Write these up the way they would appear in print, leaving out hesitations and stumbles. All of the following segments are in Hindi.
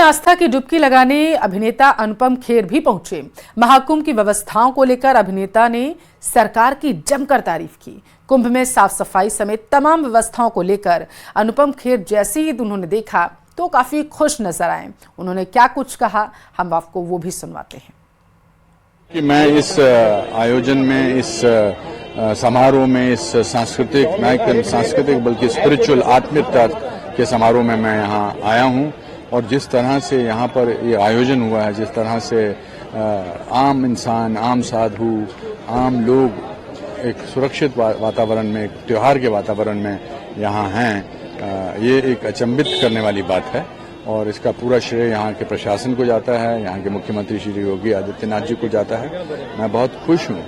आस्था की डुबकी लगाने अभिनेता अनुपम खेर भी पहुंचे। महाकुंभ की व्यवस्थाओं को लेकर अभिनेता ने सरकार की जमकर तारीफ की। कुंभ में साफ सफाई समेत तमाम व्यवस्थाओं को लेकर अनुपम खेर जैसे ही उन्होंने देखा तो काफी खुश नजर आए। उन्होंने क्या कुछ कहा, हम आपको वो भी सुनवाते हैं। कि मैं इस आयोजन में, इस समारोह में, इस सांस्कृतिक बल्कि स्पिरिचुअल आत्मीयता के समारोह में मैं यहाँ आया हूँ और जिस तरह से यहाँ पर ये आयोजन हुआ है, जिस तरह से आम इंसान, आम साधु, आम लोग एक सुरक्षित वातावरण में, एक त्योहार के वातावरण में यहाँ हैं, ये एक अचंभित करने वाली बात है और इसका पूरा श्रेय यहाँ के प्रशासन को जाता है, यहाँ के मुख्यमंत्री श्री योगी आदित्यनाथ जी को जाता है। मैं बहुत खुश हूँ।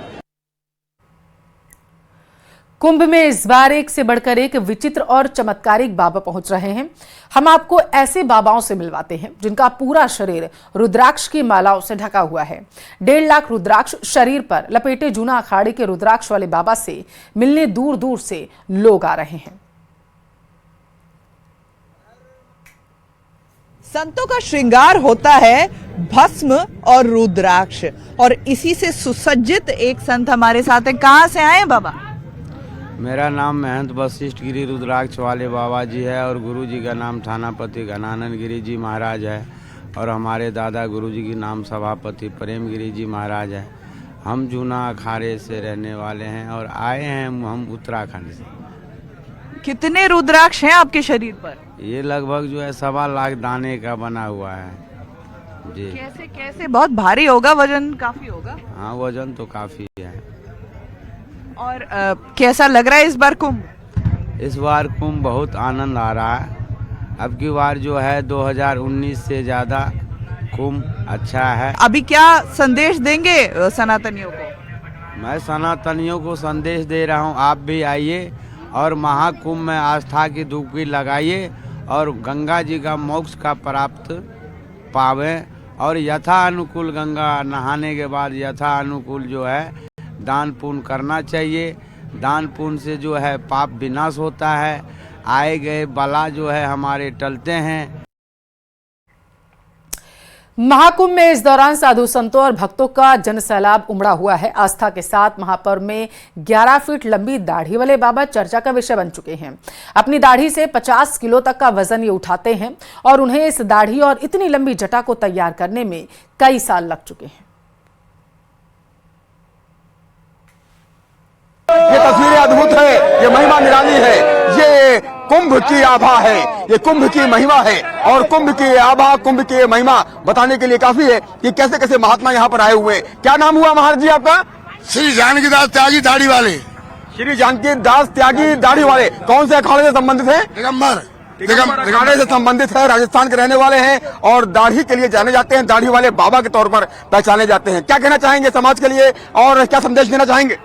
कुंभ में इस बार एक से बढ़कर एक विचित्र और चमत्कारिक बाबा पहुंच रहे हैं। हम आपको ऐसे बाबाओं से मिलवाते हैं जिनका पूरा शरीर रुद्राक्ष की मालाओं से ढका हुआ है। 1.5 लाख रुद्राक्ष शरीर पर लपेटे जूना अखाड़े के रुद्राक्ष वाले बाबा से मिलने दूर दूर से लोग आ रहे हैं। संतों का श्रृंगार होता है भस्म और रुद्राक्ष और इसी से सुसज्जित एक संत हमारे साथ है। कहाँ से आए बाबा? मेरा नाम महंत वशिष्ठ गिरी रुद्राक्ष वाले बाबा जी है और गुरु जी का नाम थानापति घनानंद गिरी जी महाराज है और हमारे दादा गुरु जी के नाम सभापति प्रेम गिरी जी महाराज है। हम जूना अखाड़े से रहने वाले हैं और आए हैं हम उत्तराखंड से। कितने रुद्राक्ष हैं आपके शरीर पर? ये लगभग जो है 1.25 लाख दाने का बना हुआ है जी। कैसे कैसे? बहुत भारी होगा, वजन काफी होगा। हाँ, वजन तो काफी है। और कैसा लग रहा है इस बार कुंभ? इस बार कुंभ बहुत आनंद आ रहा है। अब की बार जो है 2019 से ज्यादा कुंभ अच्छा है। अभी क्या संदेश देंगे सनातनियों को? मैं सनातनियों को संदेश दे रहा हूँ, आप भी आइए और महाकुंभ में आस्था की डुबकी लगाइए और गंगा जी का मोक्ष का प्राप्त पावें और यथा अनुकूल गंगा नहाने के बाद यथा अनुकूल जो है दान पुण्य करना चाहिए। दान पुण्य से जो है पाप विनाश होता है, आए गए बला जो है हमारे टलते हैं। महाकुंभ में इस दौरान साधु संतों और भक्तों का जनसैलाब उमड़ा हुआ है। आस्था के साथ महापर्व में 11 फीट लंबी दाढ़ी वाले बाबा चर्चा का विषय बन चुके हैं। अपनी दाढ़ी से 50 किलो तक का वजन ये उठाते हैं और उन्हें इस दाढ़ी और इतनी लंबी जटा को तैयार करने में कई साल लग चुके हैं। ये तस्वीरें अद्भुत है, ये महिमा निराली है, ये कुंभ की आभा है, ये कुंभ की महिमा है और कुंभ की आभा, कुंभ की महिमा बताने के लिए काफी है कि कैसे कैसे महात्मा यहाँ पर आए हुए हैं। क्या नाम हुआ महाराज जी आपका? श्री जानकीदास त्यागी दाढ़ी वाले। श्री जानकीदास त्यागी दाढ़ी वाले कौन से अखाड़े से संबंधित है? दिगंबर अखाड़े से संबंधित है, राजस्थान के रहने वाले हैं और दाढ़ी के लिए जाने जाते हैं, दाढ़ी वाले बाबा के तौर पर पहचाने जाते हैं। क्या कहना चाहेंगे समाज के लिए और क्या संदेश देना चाहेंगे?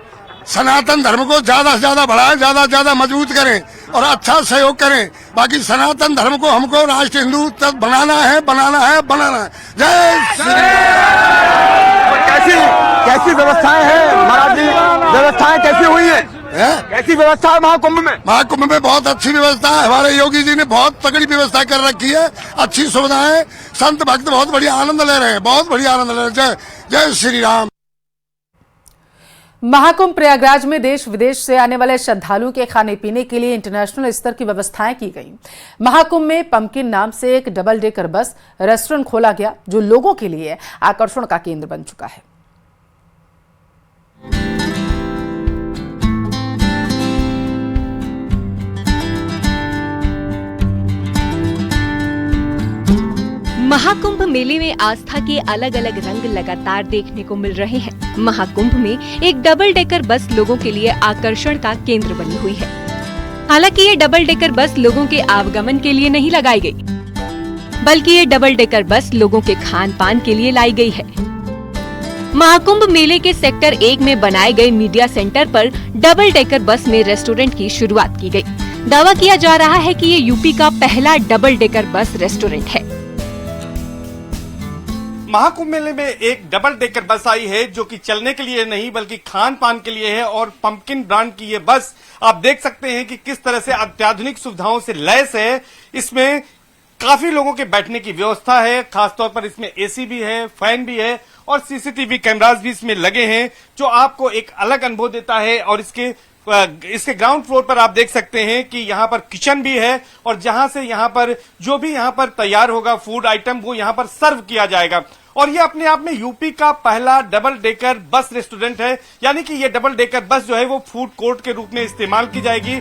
सनातन धर्म को ज्यादा से ज्यादा बढ़ाएं, ज्यादा से ज्यादा मजबूत करें और अच्छा सहयोग करें। बाकी सनातन धर्म को हमको राष्ट्र हिंदू तक बनाना है। जय श्री राम। कैसी व्यवस्थाएं हैं महाराज जी? व्यवस्थाएं कैसी हुई है? कैसी व्यवस्था है महाकुंभ में? महाकुंभ में बहुत अच्छी व्यवस्था है। हमारे योगी जी ने बहुत तगड़ी व्यवस्था कर रखी है, अच्छी सुविधाएं। संत भक्त बहुत बढ़िया आनंद ले रहे हैं, बहुत बढ़िया आनंद ले रहे हैं। जय श्री राम। महाकुंभ प्रयागराज में देश विदेश से आने वाले श्रद्धालुओं के खाने पीने के लिए इंटरनेशनल स्तर की व्यवस्थाएं की गई। महाकुंभ में पंपकिन नाम से एक डबल डेकर बस रेस्टोरेंट खोला गया जो लोगों के लिए आकर्षण का केंद्र बन चुका है। महाकुंभ मेले में आस्था के अलग अलग रंग लगातार देखने को मिल रहे हैं। महाकुंभ में एक डबल डेकर बस लोगों के लिए आकर्षण का केंद्र बनी हुई है। हालांकि ये डबल डेकर बस लोगों के आवागमन के लिए नहीं लगाई गई, बल्कि ये डबल डेकर बस लोगों के खान पान के लिए लाई गई है। महाकुंभ मेले के सेक्टर 1 में बनाए गए मीडिया सेंटर पर डबल डेकर बस में रेस्टोरेंट की शुरुआत की गई। दावा किया जा रहा है कि ये यूपी का पहला डबल डेकर बस रेस्टोरेंट है। महाकुंभ मेले में एक डबल डेकर बस आई है जो कि चलने के लिए नहीं बल्कि खान पान के लिए है और पंपकिन ब्रांड की ये बस आप देख सकते हैं कि किस तरह से अत्याधुनिक सुविधाओं से लैस है। इसमें काफी लोगों के बैठने की व्यवस्था है, खासतौर पर इसमें एसी भी है, फैन भी है और सीसीटीवी कैमरास भी इसमें लगे हैं, जो आपको एक अलग अनुभव देता है। और इसके ग्राउंड फ्लोर पर आप देख सकते हैं कि यहाँ पर किचन भी है और जहां से यहाँ पर जो भी यहाँ पर तैयार होगा फूड आइटम वो यहाँ पर सर्व किया जाएगा। और ये अपने आप में यूपी का पहला डबल डेकर बस रेस्टोरेंट है, यानी कि ये डबल डेकर बस जो है वो फूड कोर्ट के रूप में इस्तेमाल की जाएगी।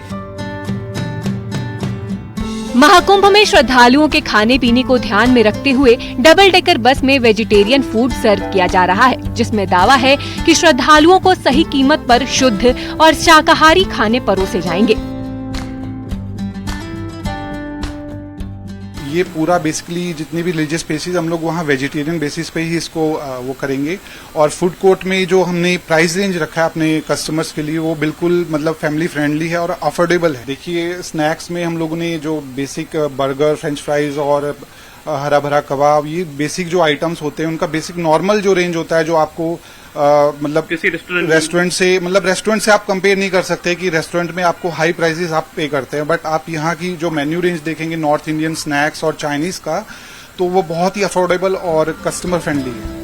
महाकुंभ में श्रद्धालुओं के खाने पीने को ध्यान में रखते हुए डबल डेकर बस में वेजिटेरियन फूड सर्व किया जा रहा है, जिसमें दावा है कि श्रद्धालुओं को सही कीमत पर शुद्ध और शाकाहारी खाने परोसे जाएंगे। ये पूरा बेसिकली जितनी भी रिलीजियस प्लेसेस हम लोग वहाँ वेजिटेरियन बेसिस पे ही इसको वो करेंगे। और फूड कोर्ट में जो हमने प्राइस रेंज रखा है अपने कस्टमर्स के लिए वो बिल्कुल मतलब फैमिली फ्रेंडली है और अफोर्डेबल है। देखिए स्नैक्स में हम लोगों ने जो बेसिक बर्गर, फ्रेंच फ्राइज और हरा भरा कबाब, ये बेसिक जो आइटम्स होते हैं उनका बेसिक नॉर्मल जो रेंज होता है जो आपको मतलब किसी रेस्टोरेंट से आप कंपेयर नहीं कर सकते कि रेस्टोरेंट में आपको हाई प्राइसेस आप पे करते हैं, बट आप यहाँ की जो मेन्यू रेंज देखेंगे नॉर्थ इंडियन स्नैक्स और चाइनीज का, तो वो बहुत ही अफोर्डेबल और कस्टमर फ्रेंडली है।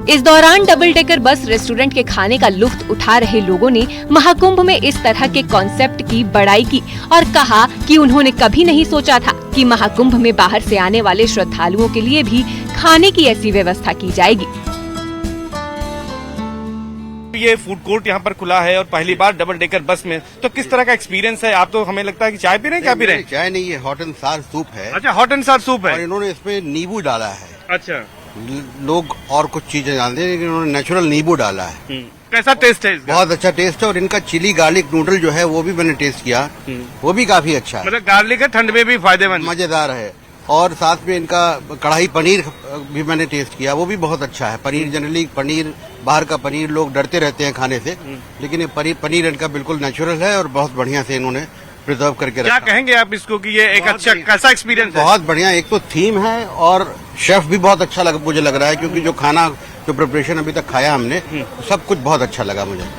इस दौरान डबल डेकर बस रेस्टोरेंट के खाने का लुत्फ उठा रहे लोगों ने महाकुंभ में इस तरह के कॉन्सेप्ट की बड़ाई की और कहा कि उन्होंने कभी नहीं सोचा था कि महाकुंभ में बाहर से आने वाले श्रद्धालुओं के लिए भी खाने की ऐसी व्यवस्था की जाएगी। ये फूड कोर्ट यहाँ पर खुला है और पहली बार डबल डेकर बस में, तो किस तरह का एक्सपीरियंस है? आप तो हमें लगता है कि चाय पी रहे हैं, क्या पी रहे हैं? चाय नहीं, ये हॉट एंड सार सूप है। अच्छा, हॉट एंड सार सूप है और इन्होंने इसमें नींबू डाला है। अच्छा, लोग और कुछ चीजें जानते हैं लेकिन इन्होंने नेचुरल नींबू डाला है। कैसा टेस्ट है इसका? बहुत अच्छा टेस्ट है। और इनका चिली गार्लिक नूडल जो है वो भी मैंने टेस्ट किया, वो भी काफी अच्छा है। मतलब गार्लिक है, ठंड में भी फायदेमंद, मजेदार है। और साथ में इनका कढ़ाई पनीर भी मैंने टेस्ट किया, वो भी बहुत अच्छा है। पनीर जनरली बाहर का पनीर लोग डरते रहते हैं खाने से, लेकिन ये पनीर इनका बिल्कुल नेचुरल है और बहुत बढ़िया से इन्होंने प्रिजर्व करके रखा। क्या कहेंगे आप इसको कि ये एक अच्छा कैसा एक्सपीरियंस है? बहुत बढ़िया। एक तो थीम है और शेफ भी बहुत अच्छा मुझे लग रहा है, क्योंकि जो खाना जो प्रिपरेशन अभी तक खाया हमने सब कुछ बहुत अच्छा लगा मुझे।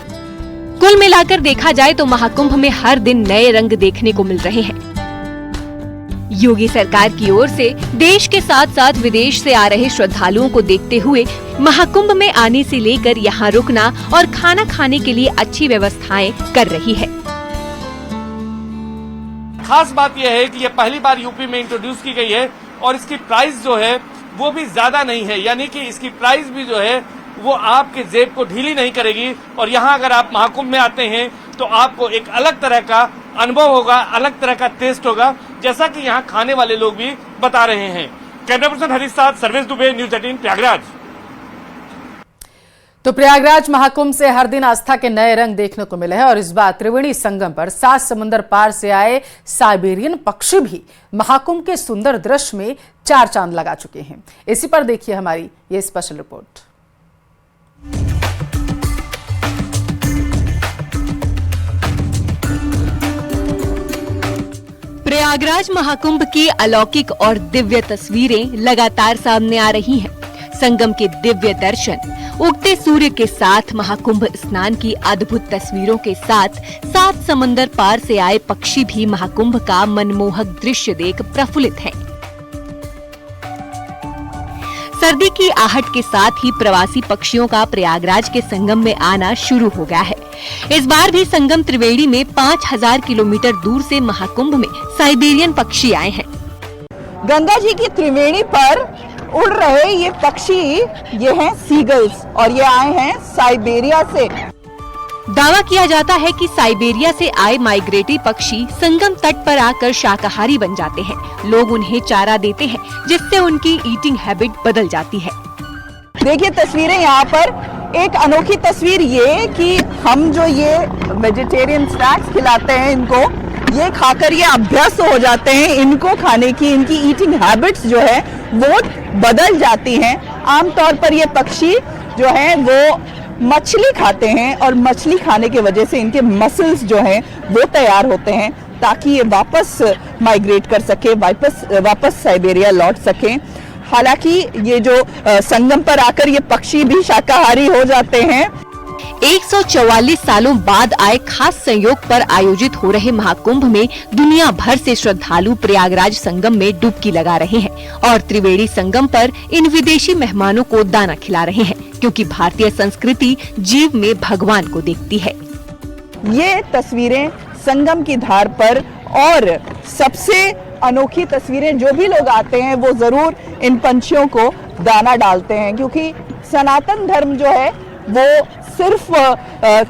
कुल मिलाकर देखा जाए तो महाकुंभ में हर दिन नए रंग देखने को मिल रहे हैं। योगी सरकार की ओर से देश के साथ साथ विदेश से आ रहे श्रद्धालुओं को देखते हुए महाकुंभ में आने से लेकर यहाँ रुकना और खाना खाने के लिए अच्छी व्यवस्थाएं कर रही है। खास बात यह है कि ये पहली बार यूपी में इंट्रोड्यूस की गई है और इसकी प्राइस जो है वो भी ज्यादा नहीं है, यानी कि इसकी प्राइस भी जो है वो आपके जेब को ढीली नहीं करेगी। और यहाँ अगर आप महाकुंभ में आते हैं तो आपको एक अलग तरह का अनुभव होगा, अलग तरह का टेस्ट होगा, जैसा कि यहाँ खाने वाले लोग भी बता रहे हैं। कैमरा पर्सन हरीश साथ, सर्वेश दुबे, न्यूज 18 प्रयागराज। तो प्रयागराज महाकुंभ से हर दिन आस्था के नए रंग देखने को मिले हैं और इस बार त्रिवेणी संगम पर 7 समुद्र पार से आए साइबेरियन पक्षी भी महाकुंभ के सुंदर दृश्य में 4 चांद लगा चुके हैं। इसी पर देखिए हमारी ये स्पेशल रिपोर्ट। प्रयागराज महाकुंभ की अलौकिक और दिव्य तस्वीरें लगातार सामने आ रही हैं। संगम के दिव्य दर्शन, उगते सूर्य के साथ महाकुंभ स्नान की अद्भुत तस्वीरों के साथ 7 समंदर पार से आए पक्षी भी महाकुंभ का मनमोहक दृश्य देख प्रफुल्लित हैं। सर्दी की आहट के साथ ही प्रवासी पक्षियों का प्रयागराज के संगम में आना शुरू हो गया है। इस बार भी संगम त्रिवेणी में 5000 किलोमीटर दूर से महाकुंभ में साइबेरियन पक्षी आए हैं। गंगा जी की त्रिवेणी पर उड़ रहे ये पक्षी, ये हैं सीगल्स और ये आए हैं साइबेरिया से। दावा किया जाता है कि साइबेरिया से आए माइग्रेटरी पक्षी संगम तट पर आकर शाकाहारी बन जाते हैं। लोग उन्हें चारा देते हैं, जिससे उनकी ईटिंग हैबिट बदल जाती है। देखिए तस्वीरें यहाँ पर, एक अनोखी तस्वीर ये कि हम जो ये वेजिटेरियन स्नैक्स खिलाते हैं इनको, ये खाकर ये अभ्यस्त हो जाते हैं इनको खाने की, इनकी ईटिंग हैबिट्स जो है वो बदल जाती हैं। आमतौर पर ये पक्षी जो हैं वो मछली खाते हैं और मछली खाने की वजह से इनके मसल्स जो हैं वो तैयार होते हैं ताकि ये वापस माइग्रेट कर सके, वापस साइबेरिया लौट सकें। हालांकि ये जो संगम पर आकर ये पक्षी भी शाकाहारी हो जाते हैं। 144 सालों बाद आए खास संयोग पर आयोजित हो रहे महाकुंभ में दुनिया भर से श्रद्धालु प्रयागराज संगम में डुबकी लगा रहे हैं और त्रिवेणी संगम पर इन विदेशी मेहमानों को दाना खिला रहे हैं, क्योंकि भारतीय संस्कृति जीव में भगवान को देखती है। ये तस्वीरें संगम की धार पर, और सबसे अनोखी तस्वीरें, जो भी लोग आते हैं वो जरूर इन पंछियों को दाना डालते हैं, क्योंकि सनातन धर्म जो है वो सिर्फ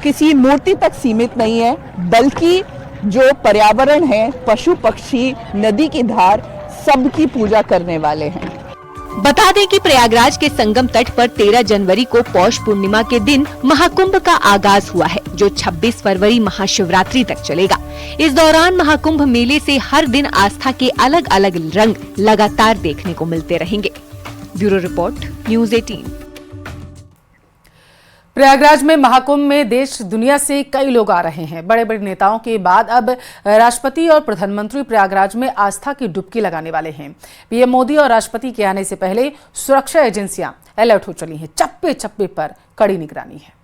किसी मूर्ति तक सीमित नहीं है, बल्कि जो पर्यावरण है, पशु पक्षी, नदी की धार, सबकी पूजा करने वाले हैं। बता दें कि प्रयागराज के संगम तट पर 13 जनवरी को पौष पूर्णिमा के दिन महाकुंभ का आगाज हुआ है, जो 26 फरवरी महाशिवरात्रि तक चलेगा। इस दौरान महाकुंभ मेले से हर दिन आस्था के अलग अलग रंग लगातार देखने को मिलते रहेंगे। Bureau report, news 18। प्रयागराज में महाकुंभ में देश दुनिया से कई लोग आ रहे हैं। बड़े बड़े नेताओं के बाद अब राष्ट्रपति और प्रधानमंत्री प्रयागराज में आस्था की डुबकी लगाने वाले हैं। पीएम मोदी और राष्ट्रपति के आने से पहले सुरक्षा एजेंसियां अलर्ट हो चली हैं। चप्पे चप्पे पर कड़ी निगरानी है।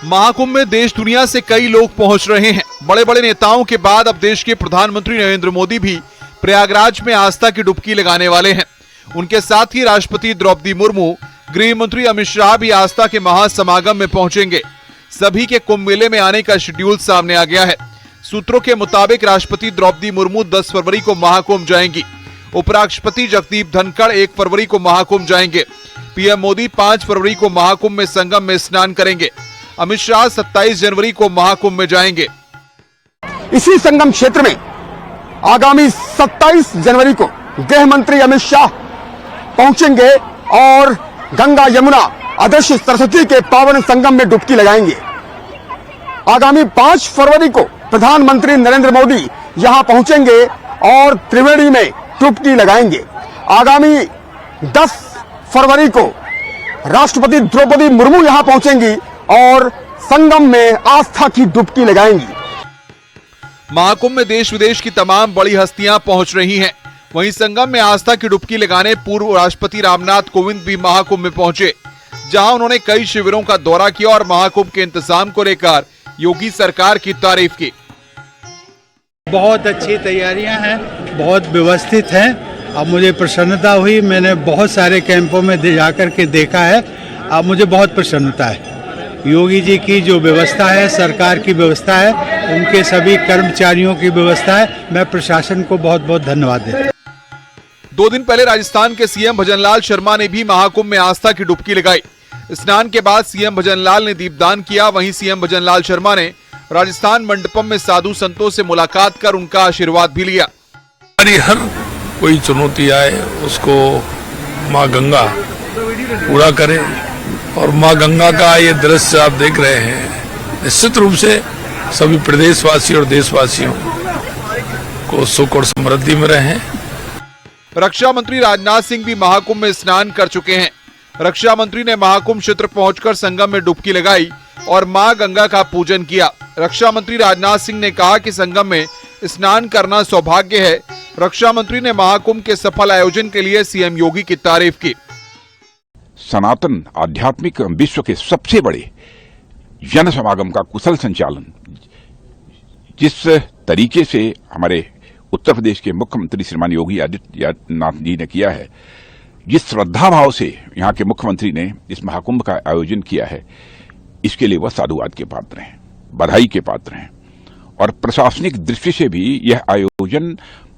महाकुंभ में देश दुनिया से कई लोग पहुंच रहे हैं। बड़े बड़े नेताओं के बाद अब देश के प्रधानमंत्री नरेंद्र मोदी भी प्रयागराज में आस्था की डुबकी लगाने वाले हैं। उनके साथ ही राष्ट्रपति द्रौपदी मुर्मू, गृह मंत्री अमित शाह भी आस्था के महासमागम में पहुंचेंगे। सभी के कुंभ मेले में आने का शेड्यूल सामने आ गया है। सूत्रों के मुताबिक राष्ट्रपति द्रौपदी मुर्मू 10 फरवरी को महाकुंभ जाएंगी। उपराष्ट्रपति जगदीप धनखड़ 1 फरवरी को महाकुंभ जाएंगे। पीएम मोदी 5 फरवरी को महाकुंभ में संगम में स्नान करेंगे। अमित शाह 27 जनवरी को महाकुंभ में जाएंगे। इसी संगम क्षेत्र में आगामी 27 जनवरी को गृह मंत्री अमित शाह पहुंचेंगे और गंगा यमुना अदृश्य सरस्वती के पावन संगम में डुबकी लगाएंगे। आगामी 5 फरवरी को प्रधानमंत्री नरेंद्र मोदी यहां पहुंचेंगे और त्रिवेणी में डुबकी लगाएंगे। आगामी 10 फरवरी को राष्ट्रपति द्रौपदी मुर्मू यहां पहुंचेंगी और संगम में आस्था की डुबकी लगाएंगी। महाकुंभ में देश विदेश की तमाम बड़ी हस्तियां पहुंच रही हैं। वहीं संगम में आस्था की डुबकी लगाने पूर्व राष्ट्रपति रामनाथ कोविंद भी महाकुंभ में पहुंचे, जहां उन्होंने कई शिविरों का दौरा किया और महाकुंभ के इंतजाम को लेकर योगी सरकार की तारीफ की। बहुत अच्छी तैयारियां हैं, बहुत व्यवस्थित हैं। अब मुझे प्रसन्नता हुई, मैंने बहुत सारे कैंपों में जाकर के देखा है। अब मुझे बहुत प्रसन्नता है। योगी जी की जो व्यवस्था है, सरकार की व्यवस्था है, उनके सभी कर्मचारियों की व्यवस्था है, मैं प्रशासन को बहुत बहुत धन्यवाद देता हूं। 2 दिन पहले राजस्थान के सीएम भजनलाल शर्मा ने भी महाकुंभ में आस्था की डुबकी लगाई। स्नान के बाद सीएम भजनलाल ने दीपदान किया। वहीं सीएम भजनलाल शर्मा ने राजस्थान मंडपम में साधु संतों से मुलाकात कर उनका आशीर्वाद भी लिया। हर कोई चुनौती आए उसको माँ गंगा पूरा करे, और माँ गंगा का ये दृश्य आप देख रहे हैं, निश्चित रूप से सभी प्रदेशवासी और देशवासियों को सुख और समृद्धि में रहें। रक्षा मंत्री राजनाथ सिंह भी महाकुंभ में स्नान कर चुके हैं। रक्षा मंत्री ने महाकुंभ क्षेत्र पहुंचकर संगम में डुबकी लगाई और मां गंगा का पूजन किया। रक्षा मंत्री राजनाथ सिंह ने कहा कि संगम में स्नान करना सौभाग्य है। रक्षा मंत्री ने महाकुंभ के सफल आयोजन के लिए सीएम योगी की तारीफ की। सनातन आध्यात्मिक विश्व के सबसे बड़े जन समागम का कुशल संचालन जिस तरीके से हमारे उत्तर प्रदेश के मुख्यमंत्री श्रीमान योगी आदित्यनाथ जी ने किया है, जिस श्रद्धा भाव से यहाँ के मुख्यमंत्री ने इस महाकुंभ का आयोजन किया है, इसके लिए वह साधुवाद के पात्र हैं, बधाई के पात्र हैं। और प्रशासनिक दृष्टि से भी यह आयोजन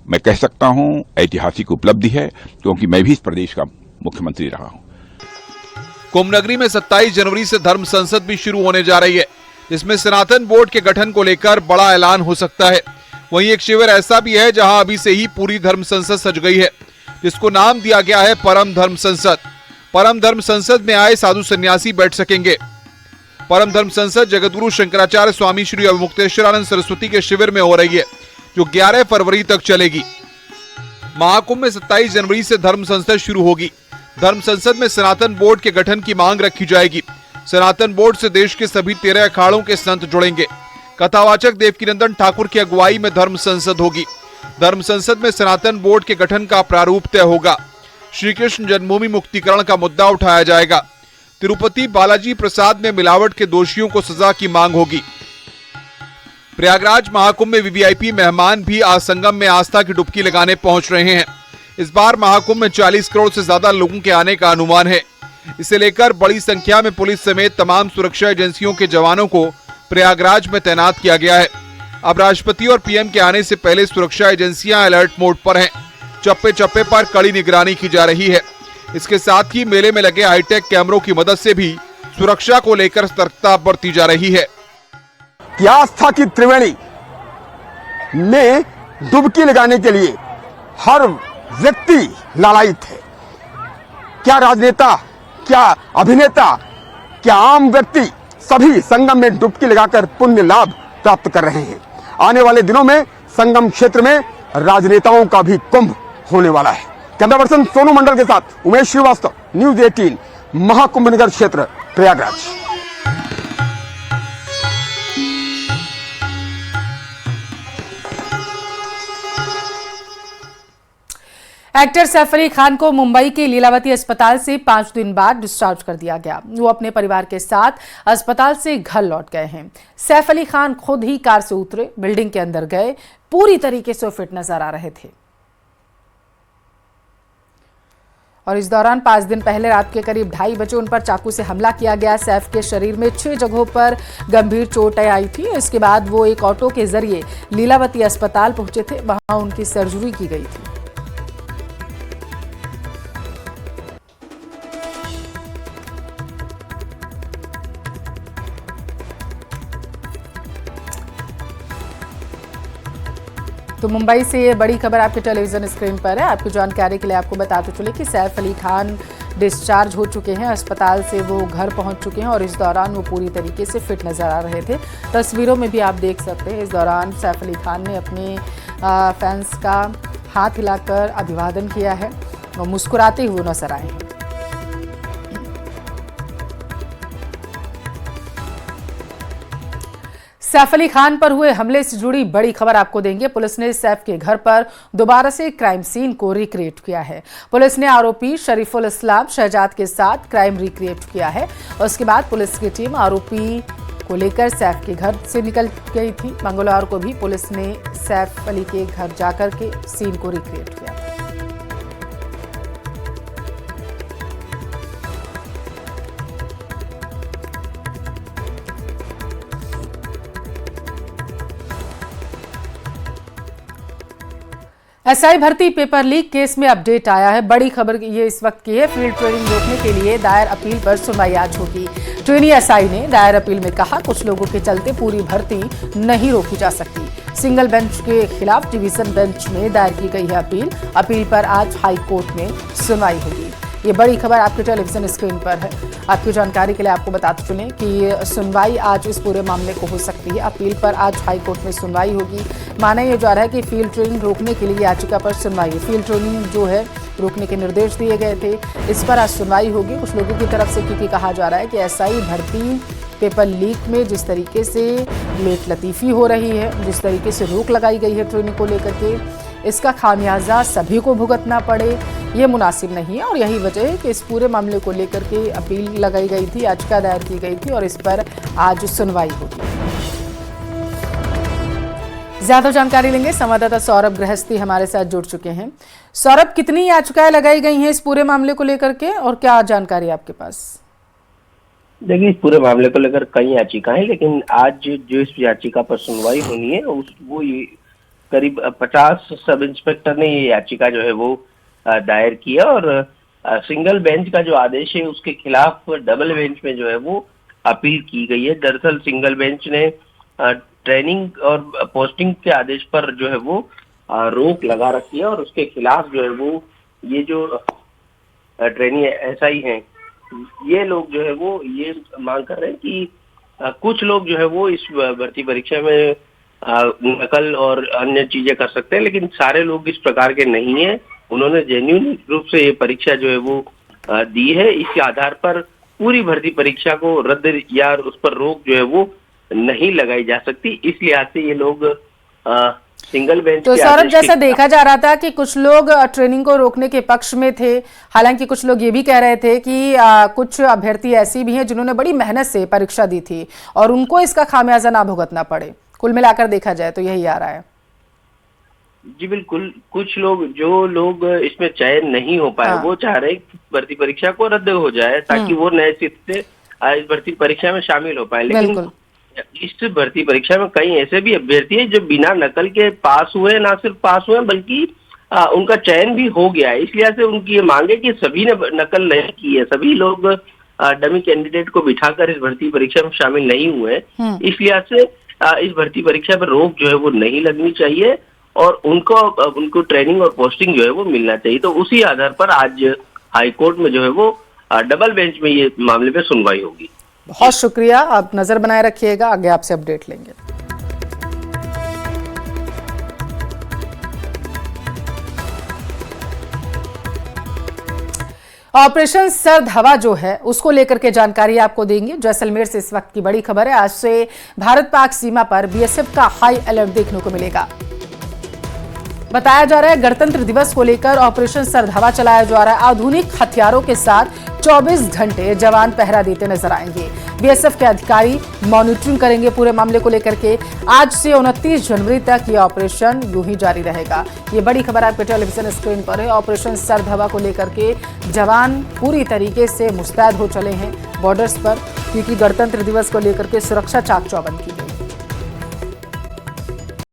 मैं कह सकता हूं ऐतिहासिक उपलब्धि है, क्योंकि मैं भी इस प्रदेश का मुख्यमंत्री रहा हूं। कुंभ नगरी में 27 जनवरी से धर्म संसद भी शुरू होने जा रही है, जिसमें सनातन बोर्ड के गठन को लेकर बड़ा ऐलान हो सकता है। वहीं एक शिविर ऐसा भी है जहां अभी से ही पूरी धर्म संसद सज गई है, जिसको नाम दिया गया है परम धर्म संसद। परम धर्म संसद में आए साधु सन्यासी बैठ सकेंगे। परम धर्म संसद जगतगुरु शंकराचार्य स्वामी श्री अवमुक्तेश्वरानंद सरस्वती के शिविर में हो रही है, जो 11 फरवरी तक चलेगी। महाकुंभ में 27 जनवरी से धर्म संसद शुरू होगी। धर्म संसद में सनातन बोर्ड के गठन की मांग रखी जाएगी। सनातन बोर्ड से देश के सभी 13 अखाड़ों के संत जुड़ेंगे। कथावाचक देवकीनंदन ठाकुर की अगुवाई में धर्म संसद होगी। धर्म संसद में सनातन बोर्ड के गठन का प्रारूप तय होगा। श्री कृष्ण जन्मभूमि मुक्तिकरण का मुद्दा उठाया जाएगा। तिरुपति बालाजी प्रसाद में मिलावट के दोषियों को सजा की मांग होगी। प्रयागराज महाकुंभ में वीवीआईपी मेहमान भी आज संगम में आस्था की डुबकी लगाने पहुंच रहे हैं। इस बार महाकुंभ में 40 करोड़ से ज्यादा लोगों के आने का अनुमान है। इसे लेकर बड़ी संख्या में पुलिस समेत तमाम सुरक्षा एजेंसियों के जवानों को प्रयागराज में तैनात किया गया है। अब राष्ट्रपति और पीएम के आने से पहले सुरक्षा एजेंसियां अलर्ट मोड पर हैं। चप्पे चप्पे पर कड़ी निगरानी की जा रही है। इसके साथ ही मेले में लगे हाईटेक कैमरों की मदद से भी सुरक्षा को लेकर सतर्कता बरती जा रही है। कि आस्था की त्रिवेणी में डुबकी लगाने के लिए हर व्यक्ति लालायित है। क्या राजनेता, क्या अभिनेता, क्या आम व्यक्ति, सभी संगम में डुबकी लगाकर पुण्य लाभ प्राप्त कर रहे हैं। आने वाले दिनों में संगम क्षेत्र में राजनेताओं का भी कुंभ होने वाला है। कैमरा पर्सन सोनू मंडल के साथ उमेश श्रीवास्तव, न्यूज 18, महाकुंभ नगर क्षेत्र, प्रयागराज। एक्टर सैफ अली खान को मुंबई के लीलावती अस्पताल से 5 दिन बाद डिस्चार्ज कर दिया गया। वो अपने परिवार के साथ अस्पताल से घर लौट गए हैं। सैफ अली खान खुद ही कार से उतरे, बिल्डिंग के अंदर गए, पूरी तरीके से फिट नजर आ रहे थे। और इस दौरान 5 दिन पहले रात के करीब 2:30 बजे उन पर चाकू से हमला किया गया। सैफ के शरीर में 6 जगहों पर गंभीर चोटें आई थी। इसके बाद वो एक ऑटो के जरिए लीलावती अस्पताल पहुंचे थे। वहां उनकी सर्जरी की गई थी। तो मुंबई से ये बड़ी खबर आपके टेलीविजन स्क्रीन पर है। आपकी जानकारी के लिए आपको बताते चले कि सैफ अली खान डिस्चार्ज हो चुके हैं। अस्पताल से वो घर पहुंच चुके हैं और इस दौरान वो पूरी तरीके से फिट नजर आ रहे थे। तस्वीरों में भी आप देख सकते हैं, इस दौरान सैफ अली खान ने अपने फैंस का हाथ हिलाकर अभिवादन किया है और मुस्कुराते हुए नजर आए हैं। सैफ अली खान पर हुए हमले से जुड़ी बड़ी खबर आपको देंगे। पुलिस ने सैफ के घर पर दोबारा से क्राइम सीन को रिक्रिएट किया है। पुलिस ने आरोपी शरीफुल इस्लाम शहजाद के साथ क्राइम रिक्रिएट किया है। उसके बाद पुलिस की टीम आरोपी को लेकर सैफ के घर से निकल गई थी। मंगलवार को भी पुलिस ने सैफ अली के घर जाकर के सीन को रिक्रिएट किया। एसआई भर्ती पेपर लीक केस में अपडेट आया है। बड़ी खबर ये इस वक्त की है। फील्ड ट्रेनिंग रोकने के लिए दायर अपील पर सुनवाई आज होगी। ट्रेनी एसआई ने दायर अपील में कहा, कुछ लोगों के चलते पूरी भर्ती नहीं रोकी जा सकती। सिंगल बेंच के खिलाफ डिवीजन बेंच में दायर की गई है अपील। अपील पर आज हाई कोर्ट में सुनवाई होगी। ये बड़ी खबर आपके टेलीविजन स्क्रीन पर है। आपकी जानकारी के लिए आपको बताते चलें कि सुनवाई आज इस पूरे मामले को हो सकती है। अपील पर आज हाई कोर्ट में सुनवाई होगी। माना यह जा रहा है कि फील्ड ट्रेनिंग रोकने के लिए याचिका पर सुनवाई। फील्ड ट्रेनिंग जो है रोकने के निर्देश दिए गए थे, इस पर आज सुनवाई होगी। कुछ लोगों की तरफ से क्योंकि कहा जा रहा है कि एसआई भर्ती पेपर लीक में जिस तरीके से लेट लतीफ़ी हो रही है, जिस तरीके से रोक लगाई गई है ट्रेनिंग को लेकर के, इसका खामियाजा सभी को भुगतना पड़े, ये मुनासिब नहीं है। और यही वजह है कि इस पूरे मामले को लेकर के अपील लगाई गई थी, याचिका दायर की गई थी और इस पर आज सुनवाई होगी। ज्यादा जानकारी लेंगे, संवाददाता सौरभ गृहस्थी हमारे साथ जुड़ चुके हैं। सौरभ, कितनी याचिकाएं लगाई गई हैं इस पूरे मामले को लेकर के और क्या जानकारी आपके पास? देखिए, इस पूरे मामले को लेकर कई याचिकाएं, लेकिन आज जो इस याचिका पर सुनवाई होनी है वो ये करीब 50 सब इंस्पेक्टर ने ये याचिका जो है वो दायर किया और सिंगल बेंच का जो आदेश है उसके खिलाफ डबल बेंच में जो है वो अपील की गई है। दरअसल सिंगल बेंच ने ट्रेनिंग और पोस्टिंग के आदेश पर जो है वो रोक लगा रखी है और उसके खिलाफ जो है वो ये जो ट्रेनी एसआई हैं, ये लोग जो है वो ये मांग कर रहे हैं कि कुछ लोग जो है वो इस भर्ती परीक्षा में नकल और अन्य चीजें कर सकते हैं, लेकिन सारे लोग इस प्रकार के नहीं है। उन्होंने जेन्युइन रूप से ये परीक्षा जो है वो दी है। इसके आधार पर पूरी भर्ती परीक्षा को रद्द या उस पर रोक जो है वो नहीं लगाई जा सकती। इस लिहाज से ये लोग सिंगल बेंच तो के सौरभ, आदेश जैसा के देखा जा रहा था कि कुछ लोग ट्रेनिंग को रोकने के पक्ष में थे, हालांकि कुछ लोग ये भी कह रहे थे कि कुछ अभ्यर्थी ऐसी भी हैं जिन्होंने बड़ी मेहनत से परीक्षा दी थी और उनको इसका खामियाजा ना भुगतना पड़े। कुल मिलाकर देखा जाए तो यही आ रहा है। जी बिल्कुल, कुछ लोग जो लोग इसमें चयन नहीं हो पाए वो चाह रहे कि भर्ती परीक्षा को रद्द हो जाए ताकि वो नए सिरे से इस भर्ती परीक्षा में शामिल हो पाए। लेकिन इस भर्ती परीक्षा में कई ऐसे भी अभ्यर्थी हैं जो बिना नकल के पास हुए, ना सिर्फ पास हुए बल्कि उनका चयन भी हो गया है। इसलिए से उनकी ये मांग है कि सभी ने नकल नहीं की है, सभी लोग डमी कैंडिडेट को बिठाकर इस भर्ती परीक्षा में शामिल नहीं हुए। इसलिए से इस भर्ती परीक्षा पर रोक जो है वो नहीं लगनी चाहिए और उनको ट्रेनिंग और पोस्टिंग जो है वो मिलना चाहिए। तो उसी आधार पर आज हाईकोर्ट में जो है वो डबल बेंच में ये मामले पे सुनवाई होगी। बहुत शुक्रिया, आप नजर बनाए रखिएगा, आगे आपसे अपडेट लेंगे। ऑपरेशन सर्द हवा जो है उसको लेकर के जानकारी आपको देंगे। जैसलमेर से इस वक्त की बड़ी खबर है, आज से भारत पाक सीमा पर बीएसएफ का हाई अलर्ट देखने को मिलेगा। बताया जा रहा है गणतंत्र दिवस को लेकर ऑपरेशन सर्द हवा चलाया जा रहा है। आधुनिक हथियारों के साथ 24 घंटे जवान पहरा देते नजर आएंगे। बीएसएफ के अधिकारी मॉनिटरिंग करेंगे पूरे मामले को लेकर के। आज से 29 जनवरी तक ये ऑपरेशन यूं ही जारी रहेगा। ये बड़ी खबर आपके टेलीविजन स्क्रीन पर है। ऑपरेशन सर्द हवा को लेकर के जवान पूरी तरीके से मुस्तैद हो चले हैं बॉर्डर्स पर, क्योंकि गणतंत्र दिवस को लेकर के सुरक्षा चाक चौबंद की गई।